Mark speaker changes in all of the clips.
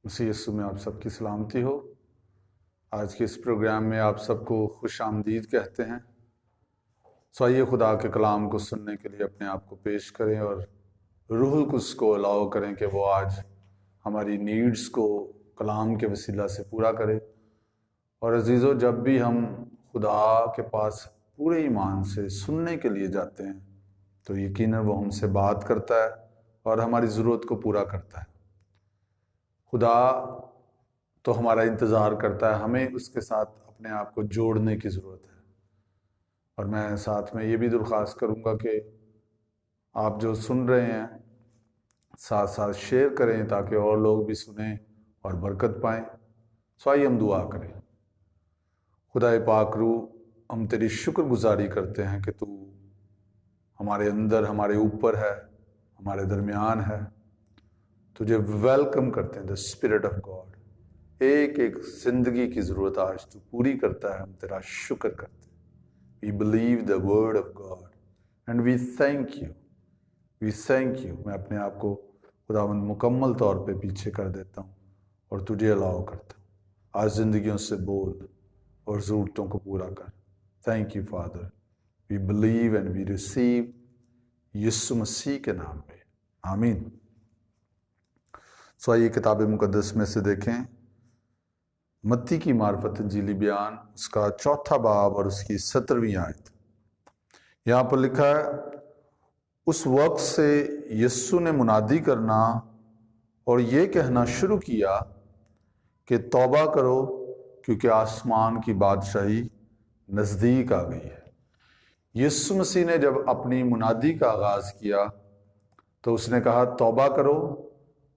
Speaker 1: مسیح یسوع میں آپ سب کی سلامتی ہو۔ آج کے اس پروگرام میں آپ سب کو خوش آمدید کہتے ہیں۔ آئیے خدا کے کلام کو سننے کے لیے اپنے آپ کو پیش کریں اور روح القدس کو الاؤ کریں کہ وہ آج ہماری نیڈز کو کلام کے وسیلہ سے پورا کرے۔ اور عزیزو، جب بھی ہم خدا کے پاس پورے ایمان سے سننے کے لیے جاتے ہیں تو یقیناً وہ ہم سے بات کرتا ہے اور ہماری ضرورت کو پورا کرتا ہے۔ خدا تو ہمارا انتظار کرتا ہے، ہمیں اس کے ساتھ اپنے آپ کو جوڑنے کی ضرورت ہے۔ اور میں ساتھ میں یہ بھی درخواست کروں گا کہ آپ جو سن رہے ہیں ساتھ ساتھ شیئر کریں تاکہ اور لوگ بھی سنیں اور برکت پائیں۔ آئیے ہم دعا کریں۔ خدا پاک روح، ہم تیری شکر گزاری کرتے ہیں کہ تو ہمارے اندر، ہمارے اوپر ہے، ہمارے درمیان ہے۔ تجھے ویلکم کرتے ہیں، دا اسپرٹ آف گاڈ۔ ایک ایک زندگی کی ضرورت آج تو پوری کرتا ہے، ہم تیرا شکر کرتے ہیں۔ We believe the word of God and we thank you. We thank you. میں اپنے آپ کو خداوند مکمل طور پہ پیچھے کر دیتا ہوں اور تجھے الاؤ کرتا ہوں۔ آج زندگیوں سے بول اور ضرورتوں کو پورا کر۔ Thank you, Father. We believe and we receive یسوع مسیح کے نام پہ، آمین۔ آئیے کتاب مقدس میں سے دیکھیں متی کی معرفت انجیلی بیان، اس کا 4 باب اور اس کی 17ویں آیت۔ یہاں پر لکھا ہے، اس وقت سے یسوع نے منادی کرنا اور یہ کہنا شروع کیا کہ توبہ کرو کیونکہ آسمان کی بادشاہی نزدیک آ گئی ہے۔ یسوع مسیح نے جب اپنی منادی کا آغاز کیا تو اس نے کہا توبہ کرو۔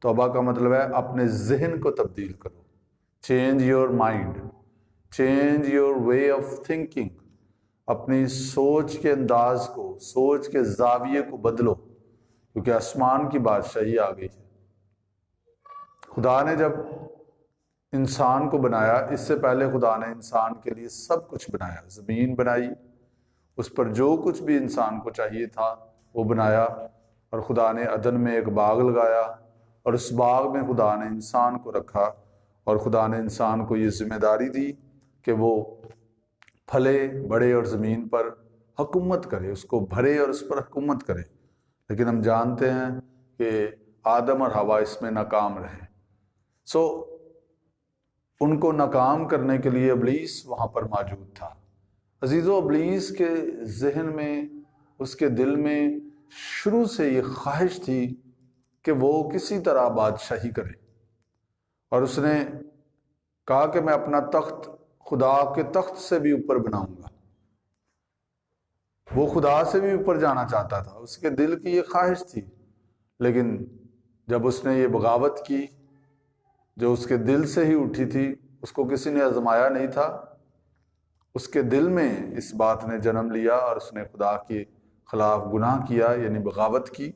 Speaker 1: توبہ کا مطلب ہے اپنے ذہن کو تبدیل کرو۔ Change your mind, change your way of thinking. اپنی سوچ کے انداز کو، سوچ کے زاویے کو بدلو کیونکہ آسمان کی بادشاہی آ گئی ہے۔ خدا نے جب انسان کو بنایا، اس سے پہلے خدا نے انسان کے لیے سب کچھ بنایا۔ زمین بنائی، اس پر جو کچھ بھی انسان کو چاہیے تھا وہ بنایا، اور خدا نے عدن میں ایک باغ لگایا اور اس باغ میں خدا نے انسان کو رکھا، اور خدا نے انسان کو یہ ذمہ داری دی کہ وہ پھلے بڑھے اور زمین پر حکومت کرے، اس کو بھرے اور اس پر حکومت کرے۔ لیکن ہم جانتے ہیں کہ آدم اور حوا اس میں ناکام رہے۔ ان کو ناکام کرنے کے لیے ابلیس وہاں پر موجود تھا۔ عزیزو، ابلیس کے ذہن میں، اس کے دل میں شروع سے یہ خواہش تھی کہ وہ کسی طرح بادشاہی کرے، اور اس نے کہا کہ میں اپنا تخت خدا کے تخت سے بھی اوپر بناؤں گا۔ وہ خدا سے بھی اوپر جانا چاہتا تھا، اس کے دل کی یہ خواہش تھی۔ لیکن جب اس نے یہ بغاوت کی جو اس کے دل سے ہی اٹھی تھی، اس کو کسی نے آزمایا نہیں تھا، اس کے دل میں اس بات نے جنم لیا اور اس نے خدا کے خلاف گناہ کیا، یعنی بغاوت کی،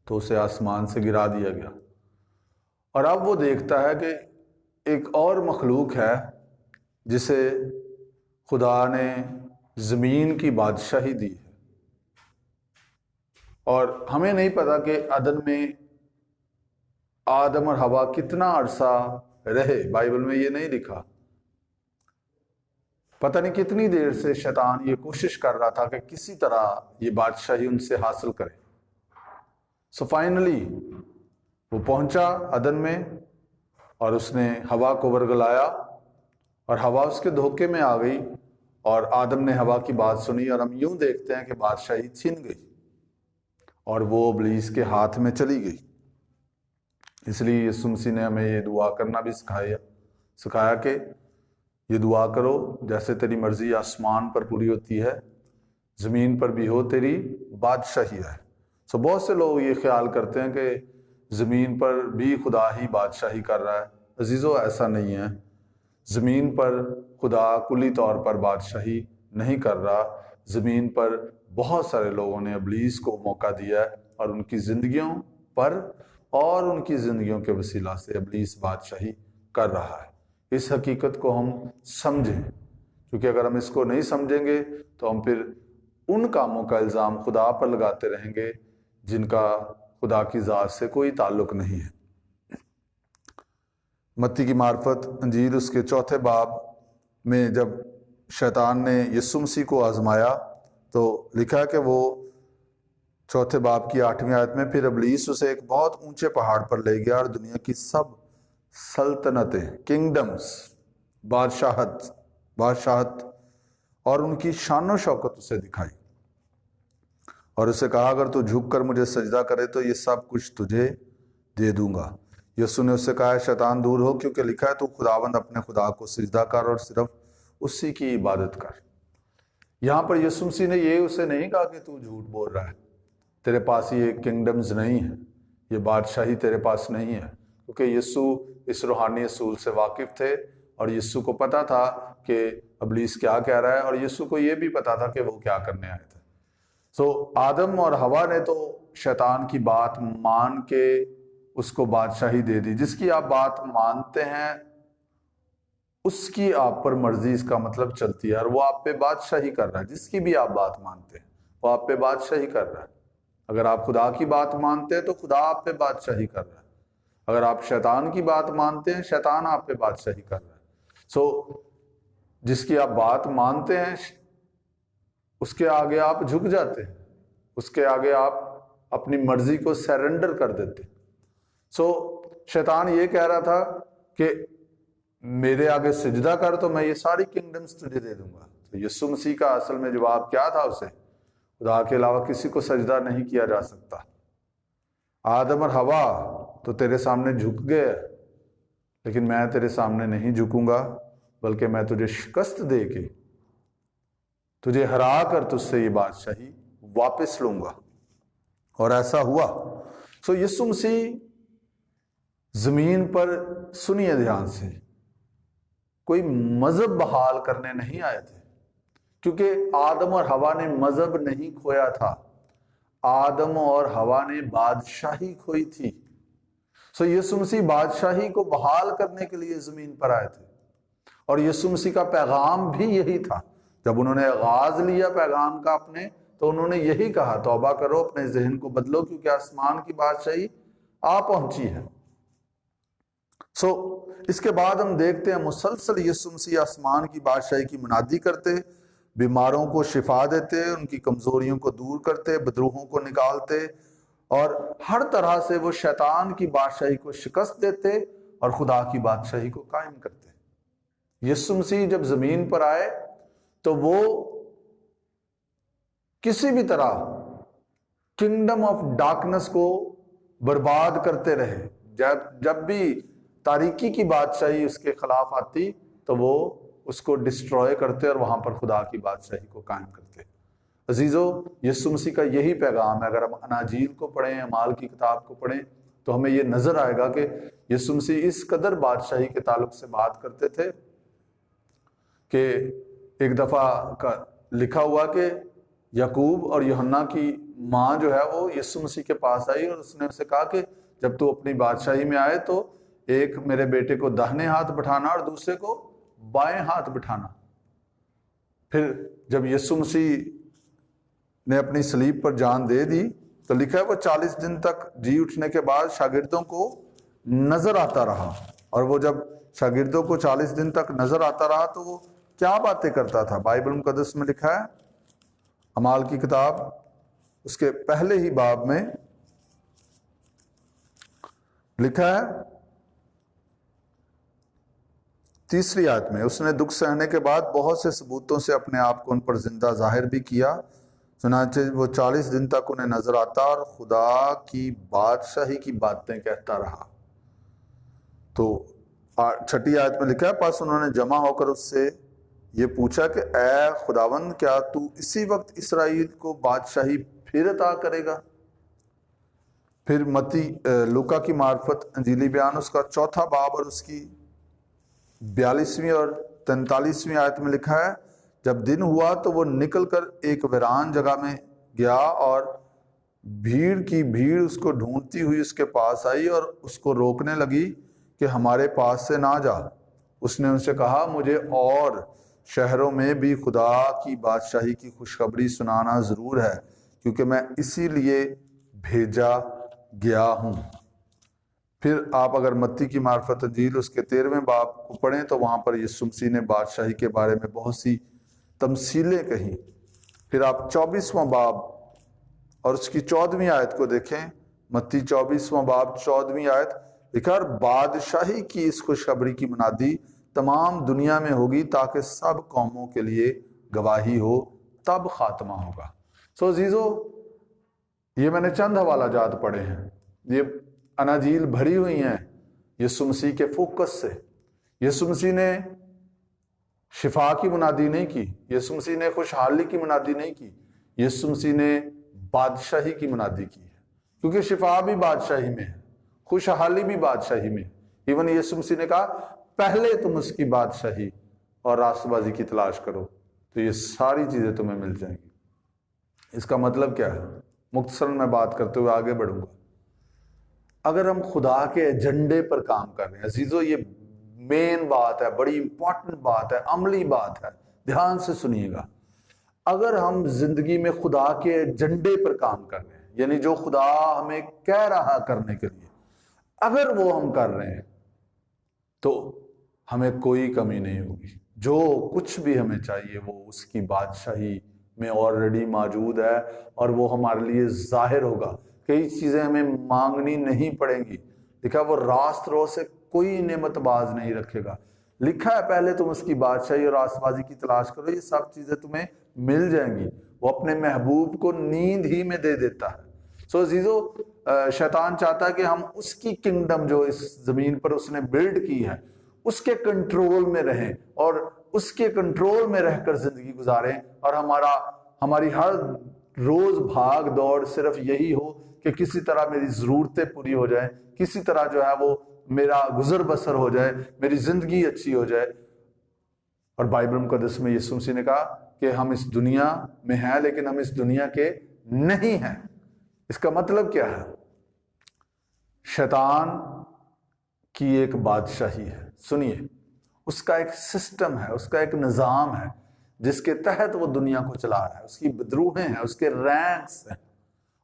Speaker 1: تو اسے آسمان سے گرا دیا گیا۔ اور اب وہ دیکھتا ہے کہ ایک اور مخلوق ہے جسے خدا نے زمین کی بادشاہی دی ہے، اور ہمیں نہیں پتا کہ عدن میں آدم اور حوا کتنا عرصہ رہے۔ بائبل میں یہ نہیں لکھا۔ پتہ نہیں کتنی دیر سے شیطان یہ کوشش کر رہا تھا کہ کسی طرح یہ بادشاہی ان سے حاصل کرے۔ فائنلی وہ پہنچا عدن میں اور اس نے حوا کو ورگلایا، اور حوا اس کے دھوکے میں آ گئی، اور آدم نے حوا کی بات سنی، اور ہم یوں دیکھتے ہیں کہ بادشاہی چھن گئی اور وہ ابلیس کے ہاتھ میں چلی گئی۔ اس لیے یسوع مسیح نے ہمیں یہ دعا کرنا بھی سکھایا کہ یہ دعا کرو، جیسے تیری مرضی آسمان پر پوری ہوتی ہے زمین پر بھی ہو تیری بادشاہی ہے۔ بہت سے لوگ یہ خیال کرتے ہیں کہ زمین پر بھی خدا ہی بادشاہی کر رہا ہے۔ عزیزو، ایسا نہیں ہے۔ زمین پر خدا کلی طور پر بادشاہی نہیں کر رہا۔ زمین پر بہت سارے لوگوں نے ابلیس کو موقع دیا ہے، اور ان کی زندگیوں پر اور ان کی زندگیوں کے وسیلہ سے ابلیس بادشاہی کر رہا ہے۔ اس حقیقت کو ہم سمجھیں، کیونکہ اگر ہم اس کو نہیں سمجھیں گے تو ہم پھر ان کاموں کا الزام خدا پر لگاتے رہیں گے جن کا خدا کی ذات سے کوئی تعلق نہیں ہے۔ متی کی معرفت انجیل اس کے 4 باب میں جب شیطان نے یسوع مسیح کو آزمایا تو لکھا ہے کہ وہ 4 باب کی 8ویں آیت میں، پھر ابلیس اسے ایک بہت اونچے پہاڑ پر لے گیا اور دنیا کی سب سلطنتیں، کنگڈمز، بادشاہت اور ان کی شان و شوکت اسے دکھائی، اور اسے کہا اگر تو جھک کر مجھے سجدہ کرے تو یہ سب کچھ تجھے دے دوں گا۔ یسوع نے اس سے کہا شیطان دور ہو، کیونکہ لکھا ہے تو خداوند اپنے خدا کو سجدہ کر اور صرف اسی کی عبادت کر۔ یہاں پر یسوع مسیح نے یہ اسے نہیں کہا کہ تو جھوٹ بول رہا ہے، تیرے پاس یہ کنگڈمز نہیں ہیں، یہ بادشاہی تیرے پاس نہیں ہے، کیونکہ یسوع اس روحانی اصول سے واقف تھے اور یسوع کو پتا تھا کہ ابلیس کیا کہہ رہا ہے، اور یسوع کو یہ بھی پتا تھا کہ وہ کیا کرنے آئے تھے۔ آدم اور حوا نے تو شیطان کی بات مان کے اس کو بادشاہی دے دی۔ جس کی آپ بات مانتے ہیں اس کی آپ پر مرضی، اس کا مطلب چلتی ہے، اور وہ آپ پہ بادشاہی کر رہا ہے۔ جس کی بھی آپ بات مانتے ہیں وہ آپ پہ بادشاہی کر رہا ہے۔ اگر آپ خدا کی بات مانتے ہیں تو خدا آپ پہ بادشاہی کر رہا ہے، اگر آپ شیطان کی بات مانتے ہیں شیطان آپ پہ بادشاہی کر رہا ہے۔ جس کی آپ بات مانتے ہیں اس کے آگے آپ جھک جاتے ہیں، اس کے آگے آپ اپنی مرضی کو سیرنڈر کر دیتے ہیں۔ شیطان یہ کہہ رہا تھا کہ میرے آگے سجدہ کر تو میں یہ ساری کنگڈمز تجھے دے دوں گا۔ تو یسوع مسیح کا اصل میں جواب کیا تھا؟ اسے خدا کے علاوہ کسی کو سجدہ نہیں کیا جا سکتا۔ آدم اور حوا تو تیرے سامنے جھک گئے، لیکن میں تیرے سامنے نہیں جھکوں گا، بلکہ میں تجھے شکست دے کے، تجھے ہرا کر تجھ سے یہ بادشاہی واپس لوں گا۔ اور ایسا ہوا۔ یسوع مسیح زمین پر، سنیے دھیان سے، کوئی مذہب بحال کرنے نہیں آئے تھے، کیونکہ آدم اور حوا نے مذہب نہیں کھویا تھا، آدم اور حوا نے بادشاہی کھوئی تھی۔ یسوع مسیح بادشاہی کو بحال کرنے کے لیے زمین پر آئے تھے، اور یسوع مسیح کا پیغام بھی یہی تھا۔ جب انہوں نے آغاز لیا پیغام کا اپنے، تو انہوں نے یہی کہا توبہ کرو، اپنے ذہن کو بدلو، کیونکہ آسمان کی بادشاہی آ پہنچی ہے۔ اس کے بعد ہم دیکھتے ہیں مسلسل یسوع مسیح آسمان کی بادشاہی کی منادی کرتے، بیماروں کو شفا دیتے، ان کی کمزوریوں کو دور کرتے، بدروحوں کو نکالتے، اور ہر طرح سے وہ شیطان کی بادشاہی کو شکست دیتے اور خدا کی بادشاہی کو قائم کرتے۔ یسوع مسیح جب زمین پر آئے تو وہ کسی بھی طرح کنگڈم آف ڈارکنس کو برباد کرتے رہے۔ جب بھی تاریکی کی بادشاہی اس کے خلاف آتی تو وہ اس کو ڈسٹروائے کرتے اور وہاں پر خدا کی بادشاہی کو قائم کرتے۔ عزیزو، یسوع مسیح کا یہی پیغام ہے۔ اگر ہم اناجیل کو پڑھیں، اعمال کی کتاب کو پڑھیں، تو ہمیں یہ نظر آئے گا کہ یسوع مسیح اس قدر بادشاہی کے تعلق سے بات کرتے تھے کہ ایک دفعہ کا لکھا ہوا کہ یعقوب اور یوحنا کی ماں جو ہے وہ یسوع مسیح کے پاس آئی اور اس نے اسے کہا کہ جب تو اپنی بادشاہی میں آئے تو ایک میرے بیٹے کو داہنے ہاتھ بٹھانا اور دوسرے کو بائیں ہاتھ بٹھانا۔ پھر جب یسوع مسیح نے اپنی صلیب پر جان دے دی تو لکھا ہے وہ 40 دن تک جی اٹھنے کے بعد شاگردوں کو نظر آتا رہا، اور وہ جب شاگردوں کو 40 دن تک نظر آتا رہا تو وہ کیا باتیں کرتا تھا؟ بائبل مقدس میں لکھا ہے، اعمال کی کتاب اس کے پہلے ہی باب میں لکھا ہے 3 آیت میں، اس نے دکھ سہنے کے بعد بہت سے ثبوتوں سے اپنے آپ کو ان پر زندہ ظاہر بھی کیا، چنانچہ وہ 40 دن تک انہیں نظر آتا اور خدا کی بادشاہی کی باتیں کہتا رہا۔ تو 6 آیت میں لکھا ہے، پس انہوں نے جمع ہو کر اس سے یہ پوچھا کہ اے خداوند، کیا تو اسی وقت اسرائیل کو بادشاہی پھر عطا کرے گا؟ پھر لوکا کی معرفت انجیلی بیان اس کا 4 باب اور اس کی 42ویں اور 43ویں آیت میں لکھا ہے، جب دن ہوا تو وہ نکل کر ایک ویران جگہ میں گیا اور بھیڑ کی بھیڑ اس کو ڈھونڈتی ہوئی اس کے پاس آئی اور اس کو روکنے لگی کہ ہمارے پاس سے نہ جا۔ اس نے ان سے کہا، مجھے اور شہروں میں بھی خدا کی بادشاہی کی خوشخبری سنانا ضرور ہے، کیونکہ میں اسی لیے بھیجا گیا ہوں۔ پھر آپ اگر متی کی معرفت انجیل اس کے 13ویں باب کو پڑھیں تو وہاں پر یسوع مسیح نے بادشاہی کے بارے میں بہت سی تمثیلیں کہیں۔ پھر آپ 24واں باب اور اس کی 14ویں آیت کو دیکھیں، متی 24واں باب 14ویں آیت لکھا، اور بادشاہی کی اس خوشخبری کی منادی تمام دنیا میں ہوگی تاکہ سب قوموں کے لیے گواہی ہو، تب خاتمہ ہوگا۔ سو عزیزو، یہ میں نے چند حوالہ جات پڑھے ہیں، یہ اناجیل بھری ہوئی ہیں یسوع مسیح کے فوکس سے۔ یسوع مسیح نے شفا کی منادی نہیں کی، یسوع مسیح نے خوشحالی کی منادی نہیں کی، یسوع مسیح نے بادشاہی کی منادی کی ہے، کیونکہ شفا بھی بادشاہی میں ہے، خوشحالی بھی بادشاہی میں ہے۔ ایون یسوع مسیح نے کہا پہلے تم اس کی بادشاہی اور راست بازی کی تلاش کرو تو یہ ساری چیزیں تمہیں مل جائیں گی۔ اس کا مطلب کیا ہے؟ مختصراً میں بات کرتے ہوئے آگے بڑھوں گا۔ اگر ہم خدا کے ایجنڈے پر کام کر رہے ہیں، عزیزو یہ مین بات ہے، بڑی امپورٹنٹ بات ہے، عملی بات ہے، دھیان سے سنیے گا۔ اگر ہم زندگی میں خدا کے ایجنڈے پر کام کر رہے ہیں، یعنی جو خدا ہمیں کہہ رہا کرنے کے لیے، اگر وہ ہم کر رہے ہیں تو ہمیں کوئی کمی نہیں ہوگی۔ جو کچھ بھی ہمیں چاہیے وہ اس کی بادشاہی میں آلریڈی موجود ہے اور وہ ہمارے لیے ظاہر ہوگا۔ کئی چیزیں ہمیں مانگنی نہیں پڑیں گی۔ لکھا وہ راست رو سے کوئی نعمت باز نہیں رکھے گا۔ لکھا ہے پہلے تم اس کی بادشاہی اور راست بازی کی تلاش کرو، یہ سب چیزیں تمہیں مل جائیں گی۔ وہ اپنے محبوب کو نیند ہی میں دے دیتا ہے۔ سو عزیزو، شیطان چاہتا ہے کہ ہم اس کی کنگڈم جو اس زمین پر اس نے بلڈ کی ہے اس کے کنٹرول میں رہیں اور اس کے کنٹرول میں رہ کر زندگی گزاریں، اور ہماری ہر روز بھاگ دوڑ صرف یہی ہو کہ کسی طرح میری ضرورتیں پوری ہو جائیں، کسی طرح جو ہے وہ میرا گزر بسر ہو جائے، میری زندگی اچھی ہو جائے۔ اور بائبل مقدس میں یسوع مسیح نے کہا کہ ہم اس دنیا میں ہیں لیکن ہم اس دنیا کے نہیں ہیں۔ اس کا مطلب کیا ہے؟ شیطان کی ایک بادشاہی ہے، سنیے، اس کا ایک سسٹم ہے، اس کا ایک نظام ہے جس کے تحت وہ دنیا کو چلا رہا ہے۔ اس کی بدروہیں ہیں، اس کے رینکس ہیں،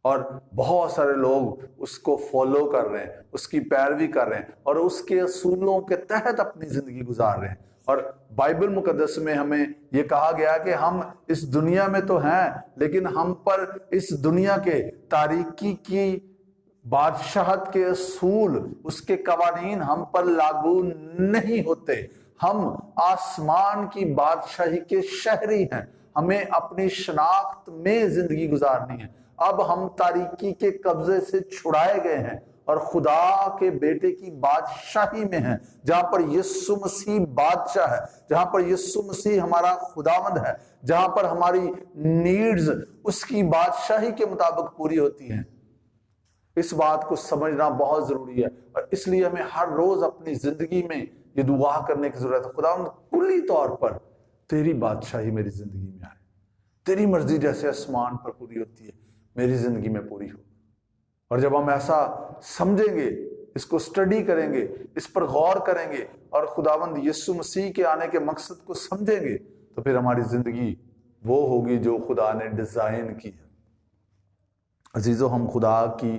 Speaker 1: اور بہت سارے لوگ اس کو فالو کر رہے ہیں، اس کی پیروی کر رہے ہیں اور اس کے اصولوں کے تحت اپنی زندگی گزار رہے ہیں۔ اور بائبل مقدس میں ہمیں یہ کہا گیا کہ ہم اس دنیا میں تو ہیں لیکن ہم پر اس دنیا کے تاریکی کی بادشاہت کے اصول، اس کے قوانین ہم پر لاگو نہیں ہوتے۔ ہم آسمان کی بادشاہی کے شہری ہیں، ہمیں اپنی شناخت میں زندگی گزارنی ہے۔ اب ہم تاریکی کے قبضے سے چھڑائے گئے ہیں اور خدا کے بیٹے کی بادشاہی میں ہیں، جہاں پر یسوع مسیح بادشاہ ہے، جہاں پر یسوع مسیح ہمارا خداوند ہے، جہاں پر ہماری نیڈز اس کی بادشاہی کے مطابق پوری ہوتی ہیں۔ اس بات کو سمجھنا بہت ضروری ہے، اور اس لیے ہمیں ہر روز اپنی زندگی میں یہ دعا کرنے کی ضرورت ہے، خداوند کلی طور پر تیری بادشاہی میری زندگی میں آئے، تیری مرضی جیسے آسمان پر پوری ہوتی ہے میری زندگی میں پوری ہو۔ اور جب ہم ایسا سمجھیں گے، اس کو سٹڈی کریں گے، اس پر غور کریں گے اور خداوند یسوع مسیح کے آنے کے مقصد کو سمجھیں گے تو پھر ہماری زندگی وہ ہوگی جو خدا نے ڈیزائن کی ہے۔ عزیزو، ہم خدا کی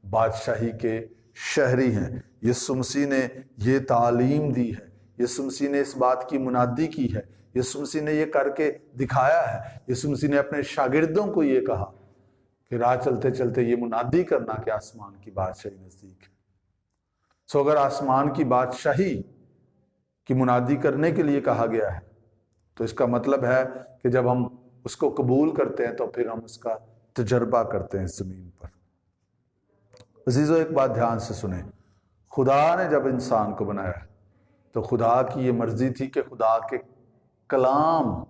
Speaker 1: بادشاہی کے شہری ہیں۔ یسوع مسیح نے یہ تعلیم دی ہے، یسوع مسیح نے اس بات کی منادی کی ہے، یسوع مسیح نے یہ کر کے دکھایا ہے۔ یسوع مسیح نے اپنے شاگردوں کو یہ کہا کہ راہ چلتے چلتے یہ منادی کرنا کہ آسمان کی بادشاہی نزدیک ہے۔ سو اگر آسمان کی بادشاہی کی منادی کرنے کے لیے کہا گیا ہے تو اس کا مطلب ہے کہ جب ہم اس کو قبول کرتے ہیں تو پھر ہم اس کا تجربہ کرتے ہیں اس زمین پر۔ عزیزو، ایک بات دھیان سے سنیں، خدا نے جب انسان کو بنایا تو خدا کی یہ مرضی تھی کہ خدا کے کلام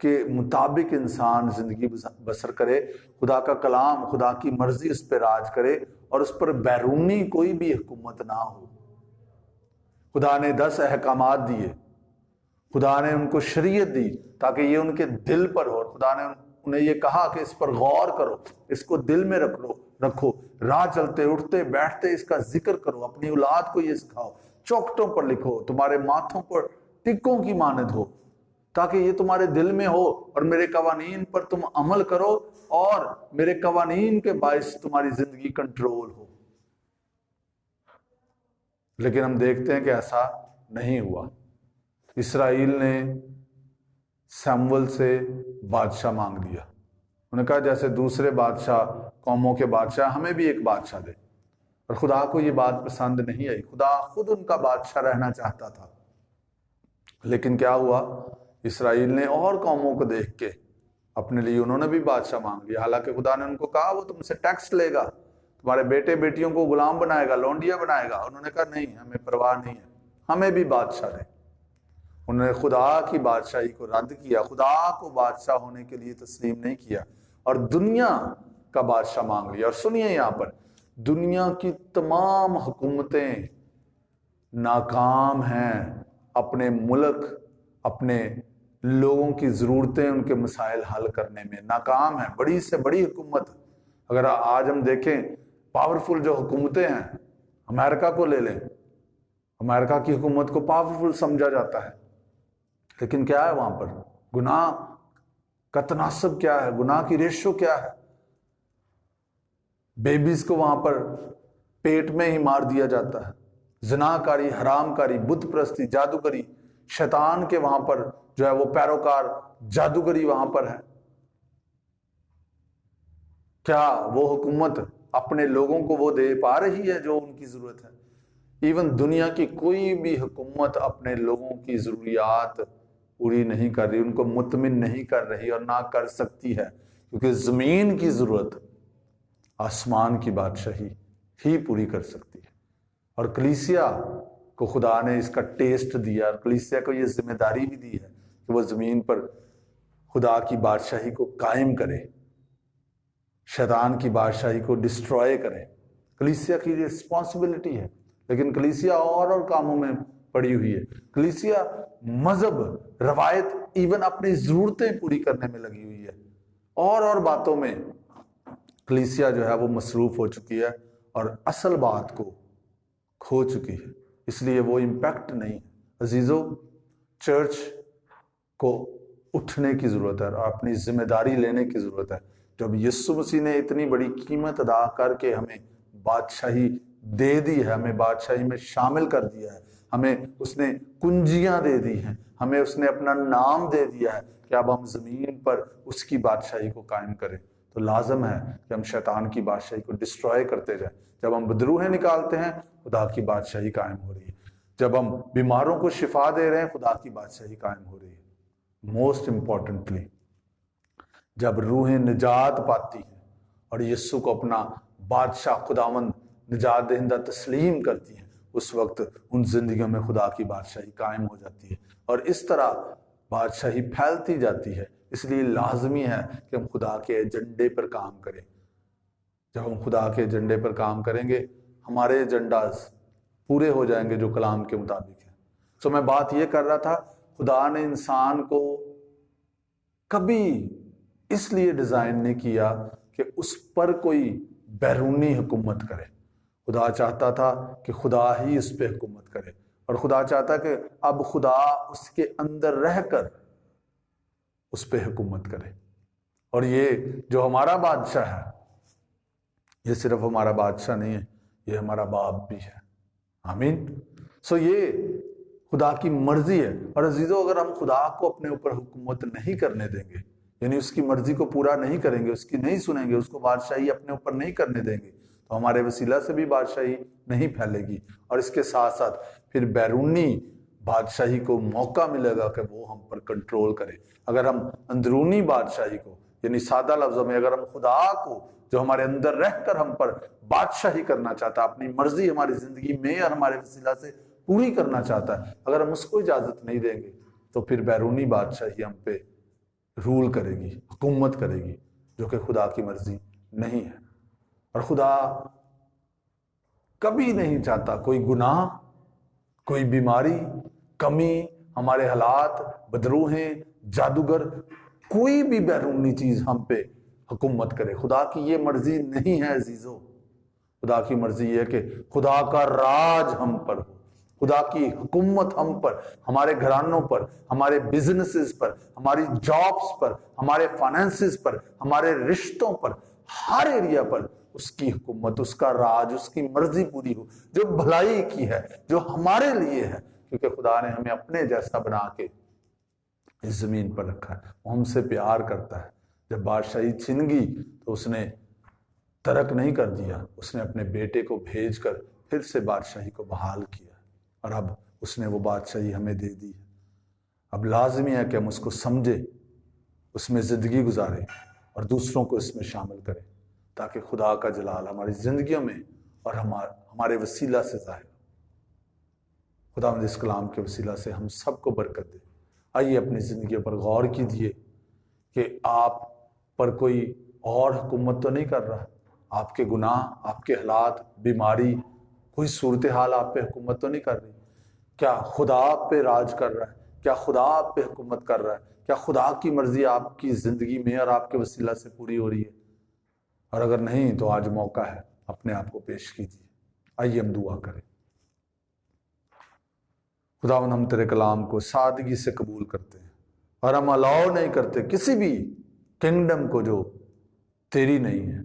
Speaker 1: کے مطابق انسان زندگی بسر کرے، خدا کا کلام، خدا کی مرضی اس پہ راج کرے اور اس پر بیرونی کوئی بھی حکومت نہ ہو۔ خدا نے 10 احکامات دیے، خدا نے ان کو شریعت دی تاکہ یہ ان کے دل پر ہو۔ خدا نے انہیں یہ کہا کہ اس پر غور کرو، اس کو دل میں رکھو، راہ چلتے اٹھتے بیٹھتے اس کا ذکر کرو، اپنی اولاد کو یہ سکھاؤ، چوکھٹوں پر لکھو، تمہارے ماتھوں پر ٹکوں کی مانند ہو، تاکہ یہ تمہارے دل میں ہو اور میرے قوانین پر تم عمل کرو اور میرے قوانین کے باعث تمہاری زندگی کنٹرول ہو۔ لیکن ہم دیکھتے ہیں کہ ایسا نہیں ہوا۔ اسرائیل نے سیمول سے بادشاہ مانگ لیا، انہوں نے کہا جیسے دوسرے بادشاہ قوموں کے بادشاہ ہمیں بھی ایک بادشاہ دے، اور خدا کو یہ بات پسند نہیں آئی۔ خدا خود ان کا بادشاہ رہنا چاہتا تھا، لیکن کیا ہوا، اسرائیل نے اور قوموں کو دیکھ کے اپنے لیے انہوں نے بھی بادشاہ مانگ لیا، حالانکہ خدا نے ان کو کہا وہ تم سے ٹیکس لے گا، تمہارے بیٹے بیٹیوں کو غلام بنائے گا، لونڈیا بنائے گا۔ انہوں نے کہا نہیں، ہمیں پرواہ نہیں ہے، ہمیں بھی بادشاہ دے۔ انہوں نے خدا کی بادشاہی کو رد کیا، خدا کو بادشاہ ہونے کے لیے تسلیم نہیں کیا، اور دنیا کا بادشاہ مانگ لیا۔ اور سنیے یہاں پر، دنیا کی تمام حکومتیں ناکام ہیں اپنے ملک، اپنے لوگوں کی ضرورتیں، ان کے مسائل حل کرنے میں ناکام ہیں۔ بڑی سے بڑی حکومت، اگر آج ہم دیکھیں پاورفل جو حکومتیں ہیں، امریکہ کو لے لیں، امریکہ کی حکومت کو پاورفل سمجھا جاتا ہے، لیکن کیا ہے وہاں پر؟ گناہ کا تناسب کیا ہے، گناہ کی ریشو کیا ہے؟ بیبیز کو وہاں پر پیٹ میں ہی مار دیا جاتا ہے، زنا کاری، حرام کاری، بت پرستی، جادوگری، شیطان کے وہاں پر جو ہے وہ پیروکار، جادوگری وہاں پر ہے۔ کیا وہ حکومت اپنے لوگوں کو وہ دے پا رہی ہے جو ان کی ضرورت ہے؟ ایون دنیا کی کوئی بھی حکومت اپنے لوگوں کی ضروریات پوری نہیں کر رہی، ان کو مطمئن نہیں کر رہی، اور نہ کر سکتی ہے، کیونکہ زمین کی ضرورت آسمان کی بادشاہی ہی پوری کر سکتی ہے۔ اور کلیسیا کو خدا نے اس کا ٹیسٹ دیا، اور کلیسیا کو یہ ذمہ داری بھی دی ہے کہ وہ زمین پر خدا کی بادشاہی کو قائم کرے، شیطان کی بادشاہی کو ڈسٹروائے کرے۔ کلیسیا کی رسپانسبلٹی ہے، لیکن کلیسیا اور کاموں میں پڑی ہوئی ہے۔ کلیسیا مذہب، روایت، ایون اپنی ضرورتیں پوری کرنے میں لگی ہوئی ہے، اور باتوں میں کلیسیا جو ہے وہ مصروف ہو چکی ہے، اور اصل بات کو کھو چکی ہے، اس لیے وہ امپیکٹ نہیں ہے۔ عزیزو، چرچ کو اٹھنے کی ضرورت ہے اور اپنی ذمہ داری لینے کی ضرورت ہے۔ جب یسوع مسیح نے اتنی بڑی قیمت ادا کر کے ہمیں بادشاہی دے دی ہے، ہمیں بادشاہی میں شامل کر دیا ہے، ہمیں اس نے کنجیاں دے دی ہیں، ہمیں اس نے اپنا نام دے دیا ہے کہ اب ہم زمین پر اس کی بادشاہی کو قائم کریں، تو لازم ہے کہ ہم شیطان کی بادشاہی کو ڈسٹروائے کرتے جائیں۔ جب ہم بدروہیں نکالتے ہیں، خدا کی بادشاہی قائم ہو رہی ہے۔ جب ہم بیماروں کو شفا دے رہے ہیں، خدا کی بادشاہی قائم ہو رہی ہے۔ موسٹ امپورٹنٹلی، جب روحیں نجات پاتی ہیں اور یسوع کو اپنا بادشاہ، خداوند، نجات دہندہ تسلیم کرتی ہیں، اس وقت ان زندگیوں میں خدا کی بادشاہی قائم ہو جاتی ہے، اور اس طرح بادشاہی پھیلتی جاتی ہے۔ اس لیے لازمی ہے کہ ہم خدا کے ایجنڈے پر کام کریں۔ جب ہم خدا کے ایجنڈے پر کام کریں گے، ہمارے ایجنڈاز پورے ہو جائیں گے جو کلام کے مطابق ہیں۔ تو میں بات یہ کر رہا تھا، خدا نے انسان کو کبھی اس لیے ڈیزائن نہیں کیا کہ اس پر کوئی بیرونی حکومت کرے۔ خدا چاہتا تھا کہ خدا ہی اس پہ حکومت کرے، اور خدا چاہتا کہ اب خدا اس کے اندر رہ کر اس پہ حکومت کرے۔ اور یہ جو ہمارا بادشاہ ہے، یہ صرف ہمارا بادشاہ نہیں ہے، یہ ہمارا باپ بھی ہے۔ آمین۔ یہ خدا کی مرضی ہے۔ اور عزیزو، اگر ہم خدا کو اپنے اوپر حکومت نہیں کرنے دیں گے، یعنی اس کی مرضی کو پورا نہیں کریں گے، اس کی نہیں سنیں گے، اس کو بادشاہی اپنے اوپر نہیں کرنے دیں گے، تو ہمارے وسیلہ سے بھی بادشاہی نہیں پھیلے گی، اور اس کے ساتھ ساتھ پھر بیرونی بادشاہی کو موقع ملے گا کہ وہ ہم پر کنٹرول کرے۔ اگر ہم اندرونی بادشاہی کو، یعنی سادہ لفظوں میں، اگر ہم خدا کو جو ہمارے اندر رہ کر ہم پر بادشاہی کرنا چاہتا ہے، اپنی مرضی ہماری زندگی میں اور ہمارے وسیلہ سے پوری کرنا چاہتا ہے، اگر ہم اس کو اجازت نہیں دیں گے، تو پھر بیرونی بادشاہی ہم پہ رول کرے گی، حکومت کرے گی، جو کہ خدا کی مرضی نہیں ہے۔ اور خدا کبھی نہیں چاہتا کوئی گناہ، کوئی بیماری، کمی، ہمارے حالات، بدروہیں، جادوگر، کوئی بھی بیرونی چیز ہم پہ حکومت کرے۔ خدا کی یہ مرضی نہیں ہے عزیزو۔ خدا کی مرضی یہ ہے کہ خدا کا راج ہم پر ہو، خدا کی حکومت ہم پر، ہمارے گھرانوں پر، ہمارے بزنسز پر، ہماری جابز پر، ہمارے فائنینسز پر، ہمارے رشتوں پر، ہر ایریا پر اس کی حکومت، اس کا راج، اس کی مرضی پوری ہو، جو بھلائی کی ہے، جو ہمارے لیے ہے، کیونکہ خدا نے ہمیں اپنے جیسا بنا کے اس زمین پر رکھا ہے، وہ ہم سے پیار کرتا ہے۔ جب بادشاہی چھن گئی تو اس نے ترک نہیں کر دیا، اس نے اپنے بیٹے کو بھیج کر پھر سے بادشاہی کو بحال کیا، اور اب اس نے وہ بادشاہی ہمیں دے دی۔ اب لازمی ہے کہ ہم اس کو سمجھیں، اس میں زندگی گزاریں اور دوسروں کو اس میں شامل کریں، تاکہ خدا کا جلال ہماری زندگیوں میں اور ہمارے وسیلہ سے ظاہر ہو۔ خداوند اس کلام کے وسیلہ سے ہم سب کو برکت دے۔ آئیے اپنی زندگیوں پر غور کیجیے کہ آپ پر کوئی اور حکومت تو نہیں کر رہا، آپ کے گناہ، آپ کے حالات، بیماری، کوئی صورتحال آپ پہ حکومت تو نہیں کر رہی؟ کیا خدا آپ پہ راج کر رہا ہے؟ کیا خدا آپ پہ حکومت کر رہا ہے؟ کیا خدا کی مرضی آپ کی زندگی میں اور آپ کے وسیلہ سے پوری ہو رہی ہے؟ اور اگر نہیں تو آج موقع ہے، اپنے آپ کو پیش کیجیے۔ آئیے ہم دعا کریں۔ خداوند ہم تیرے کلام کو سادگی سے قبول کرتے ہیں، اور ہم الاؤ نہیں کرتے کسی بھی کنگڈم کو جو تیری نہیں ہے،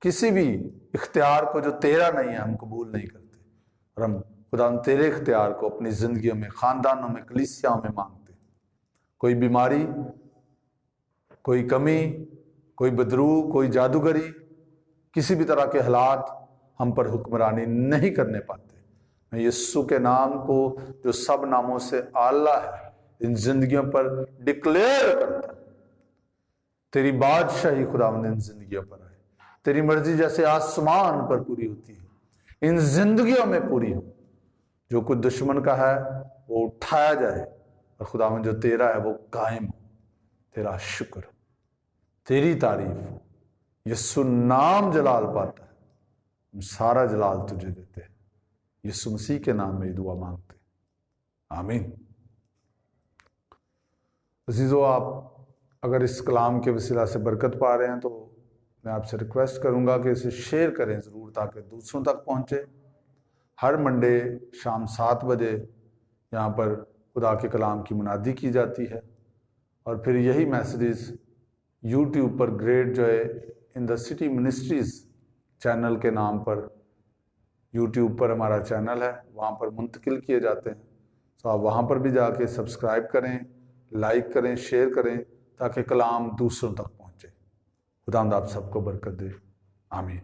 Speaker 1: کسی بھی اختیار کو جو تیرا نہیں ہے ہم قبول نہیں کرتے، اور ہم خداوند تیرے اختیار کو اپنی زندگیوں میں، خاندانوں میں، کلیسیاؤں میں مانگتے ہیں۔ کوئی بیماری، کوئی کمی، کوئی بدرو، کوئی جادوگری، کسی بھی طرح کے حالات ہم پر حکمرانی نہیں کرنے پاتے۔ میں یسوع کے نام کو جو سب ناموں سے اعلیٰ ہے ان زندگیوں پر ڈکلیئر کرتا ہے۔ تیری بادشاہی خداوند ان زندگیوں پر آئے، تیری مرضی جیسے آسمان پر پوری ہوتی ہے ان زندگیوں میں پوری ہو۔ جو کچھ دشمن کا ہے وہ اٹھایا جائے، اور خداوند جو تیرا ہے وہ قائم ہو۔ تیرا شکر، تیری تعریف ہو۔ یسوع نام جلال پاتا ہے، ہم سارا جلال تجھے دیتے ہیں۔ یسوع مسیح کے نام میں یہ دعا مانگتے ہیں، آمین۔ عزیزو، آپ اگر اس کلام کے وسیلہ سے برکت پا رہے ہیں تو میں آپ سے ریکویسٹ کروں گا کہ اسے شیئر کریں ضرور، تاکہ دوسروں تک پہنچے۔ ہر منڈے شام 7 بجے یہاں پر خدا کے کلام کی منادی کی جاتی ہے، اور پھر یہی messages YouTube per great joy in the city ministries channel کے نام پر، یوٹیوب پر ہمارا چینل ہے، وہاں پر منتقل کیے جاتے ہیں۔ تو آپ وہاں پر بھی جا کے سبسکرائب کریں، لائک کریں، شیئر کریں، تاکہ کلام دوسروں تک پہنچے۔ خداوند آپ سب کو برکت دے، آمین۔